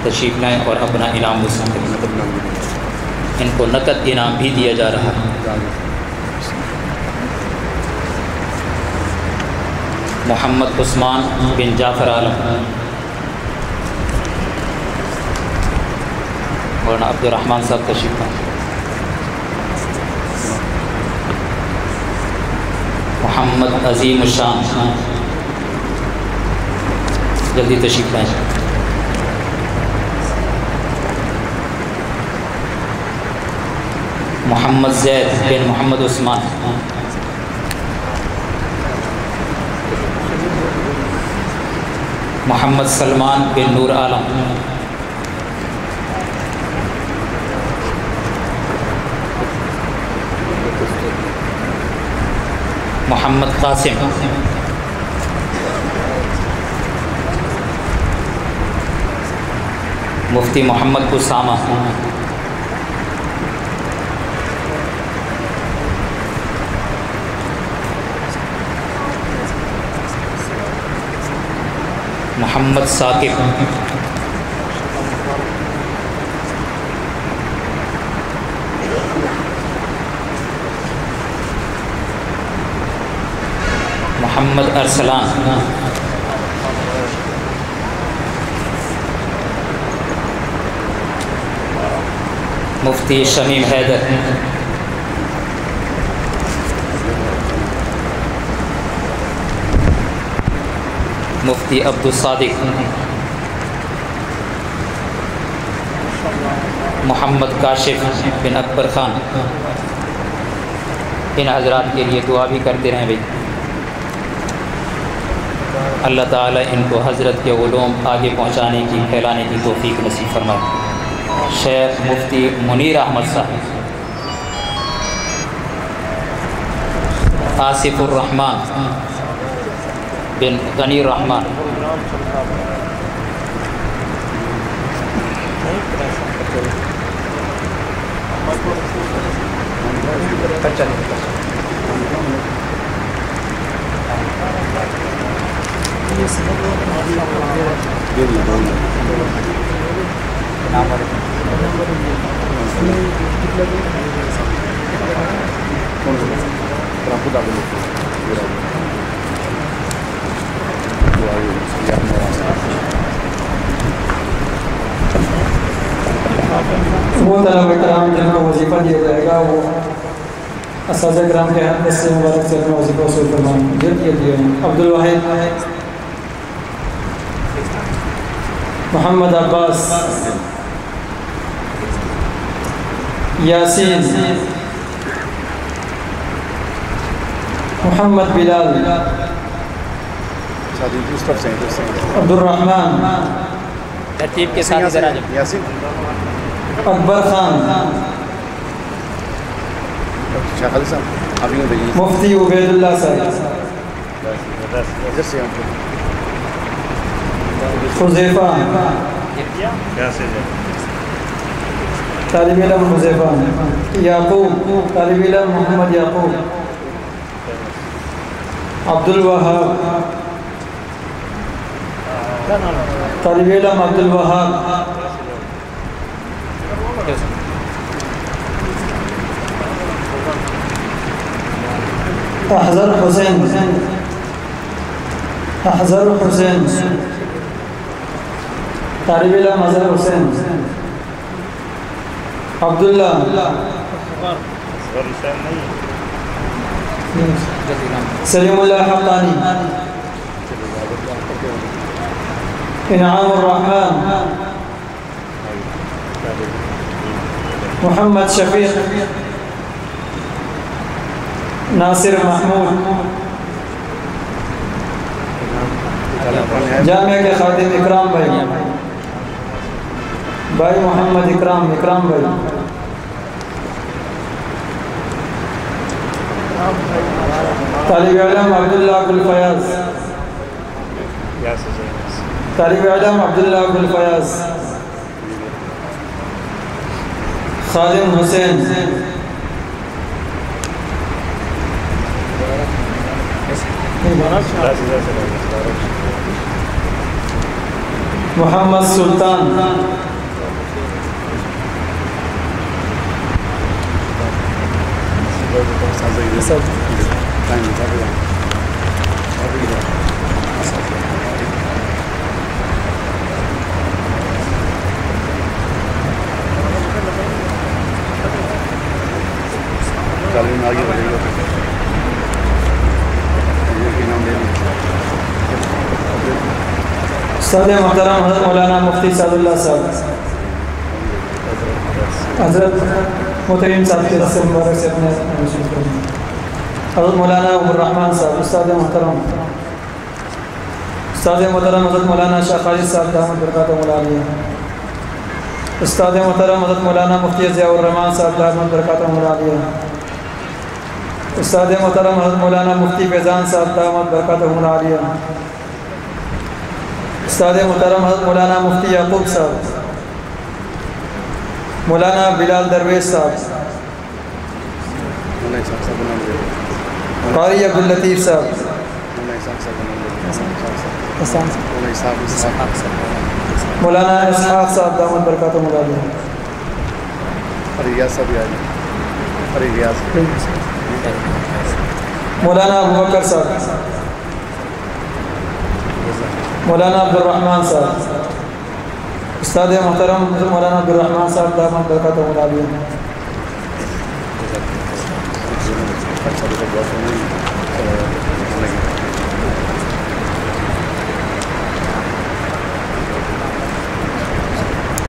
تشریف لائیں اور اپنا انعام وصول کریں۔ ان کو نقد انعام بھی دیا جا رہا ہے۔ محمد عثمان بن جعفر عالم، مولانا عبد الرحمن صاحب تشریف لائیں۔ محمد عظیم الشان جلدی تشریف لائیں۔ محمد زید بن محمد عثمان، محمد سلمان بن نور عالم، محمد قاسم، مفتی محمد اسامہ، محمد ثاقب، محمد ارسلان، مفتی شمیم حیدر، مفتی عبد الصادق، محمد کاشف بن اکبر خان۔ ان حضرات کے لیے دعا بھی کرتے رہیں بھائی، اللہ تعالیٰ ان کو حضرت کے علوم آگے پہنچانے کی، پھیلانے کی توفیق نصیب فرمائے۔ شیخ مفتی منیر احمد صاحب، آصف الرحمن بن غنی الرحمن، وہ طلبہ کرام جن کو وظیفہ دیا جائے گا وہ اساتذہ کرام کے ہاتھ سے مبارک سے اپنا وظیفہ وصول فرمائیں۔ جلدی عبد الواحد، محمد عباس، یاسین، محمد بلال، عبد الرحمن، ترتیب کے ساتھ ذرا اکبر خان، مفتی عبید اللہ صاحب، حذیفہ، طالب علم حذیفہ، یعقوب، طالب علم محمد یعقوب، عبد الوہاب، طالب علم عبد الوہاب، احزر حسین، احزر حسین، طالب علم احزر حسین، عبداللہ، سلیم اللہ حقانی، انعام الرحمن، محمد شفیق، ناصر محمود، جامعہ کے خادم اکرام بھائی، بھائی محمد اکرام بھائی، طالب علم عبداللہ گلفیاض، طالب علم عبداللہ گلفیاض، خادم حسین، محمد سلطان، استاد محترم حضرت مولانا مفتی سعد اللہ صاحب، حضرت محترم صاحب کے دست مبارک سے اپنے حضرت مولانا عبد الرحمن صاحب، استاد محترم حضرت مولانا شاہ خالد صاحب دامت برکاتہم العالیہ، استاد محترم حضرت مولانا مفتی ضیاء الرحمان صاحب دامت برکاتہم العالیہ، استاد محترم حضرت مولانا مفتی فیضان صاحب دامت برکاتہم العالیہ، استاد محترم حضرت مولانا مفتی یعقوب صاحب، مولانا بلال درویش صاحب، قاری عبداللطیف صاحب، مولانا اسحاق صاحب دامت برکاتہم العالیہ، مولانا ابوبکر صاحب، مولانا عبد الرحمن صاحب، استاد محترم مولانا عبد الرحمن صاحب دامت برکاتہم العالیہ.